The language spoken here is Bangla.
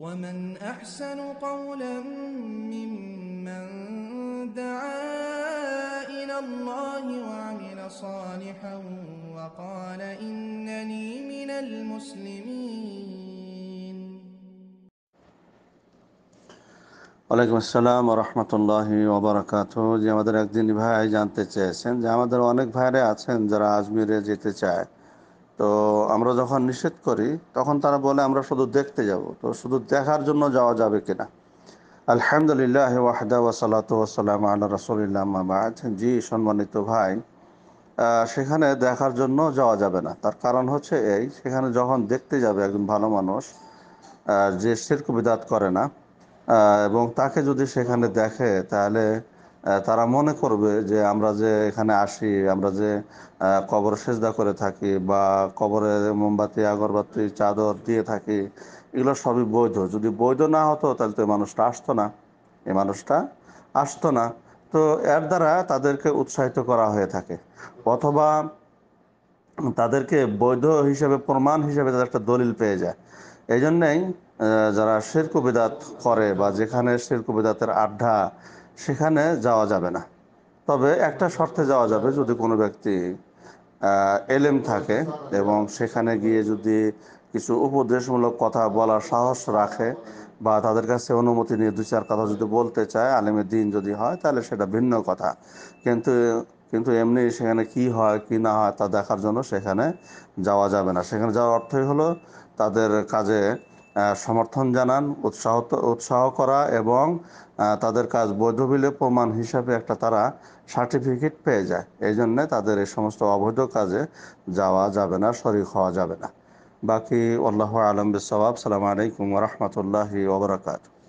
ومن أحسن قولا ممن دعا إلى الله وعمل صالحا وقال إنني من المسلمين. ওয়ালাইকুম আসসালাম রহমতুল্লাহি ওবরাকাতুহু। যে আমাদের একদিন ভাই জানতে চেয়েছেন যে আমাদের অনেক ভাইরা আছেন যারা আজমিরে যেতে চায়, তো আমরা যখন নিষেধ করি তখন তারা বলে আমরা শুধু দেখতে যাব। তো শুধু দেখার জন্য যাওয়া যাবে কিনা? আলহামদুলিল্লাহ ওয়াহদা ওয়াসালাতু ওয়াসসালামু আলা রাসূলিল্লাহ আম্মা বা'দ। জি সম্মানিত ভাই, সেখানে দেখার জন্য যাওয়া যাবে না। তার কারণ হচ্ছে এই, সেখানে যখন দেখতে যাবে একজন ভালো মানুষ যে শিরক বিদআত করে না, এবং তাকে যদি সেখানে দেখে তাহলে তারা মনে করবে যে আমরা যে এখানে আসি, আমরা যে কবর সেজদা করে থাকি বা কবরে মোমবাতি আগরবাতি চাদর দিয়ে থাকি, এগুলো সবই বৈধ। যদি বৈধ না হতো তাহলে তো এই মানুষটা আসতো না, এই মানুষটা আসতো না। তো এর দ্বারা তাদেরকে উৎসাহিত করা হয়ে থাকে, অথবা তাদেরকে বৈধ হিসেবে প্রমাণ হিসেবে তাদের একটা দলিল পেয়ে যায়। এই জন্যেই যারা শিরক বিদআত করে বা যেখানে শিরক বিদআতের আড্ডা, সেখানে যাওয়া যাবে না। তবে একটা শর্তে যাওয়া যাবে, যদি কোনো ব্যক্তি এলেম থাকে এবং সেখানে গিয়ে যদি কিছু উপদেশমূলক কথা বলার সাহস রাখে বা তাদের কাছে অনুমতি নিয়ে দু চার কথা যদি বলতে চায়, আলেমের দিন যদি হয়, তাহলে সেটা ভিন্ন কথা। কিন্তু কিন্তু এমনি সেখানে কি হয় কি না হয় তা দেখার জন্য সেখানে যাওয়া যাবে না। সেখানে যাওয়ার অর্থই হলো তাদের কাজে সমর্থন জানান, উৎসাহ করা এবং তাদের কাজ বৈধ বলে প্রমাণ হিসাবে একটা তারা সার্টিফিকেট পেয়ে যায়। এই জন্যে তাদের এই সমস্ত অবৈধ কাজে যাওয়া যাবে না, শরীক হওয়া যাবে না। বাকি আল্লাহু আলম বিসওয়াব। সালামু আলাইকুম ওয়া রাহমাতুল্লাহি ওয়া বারাকাতুহু।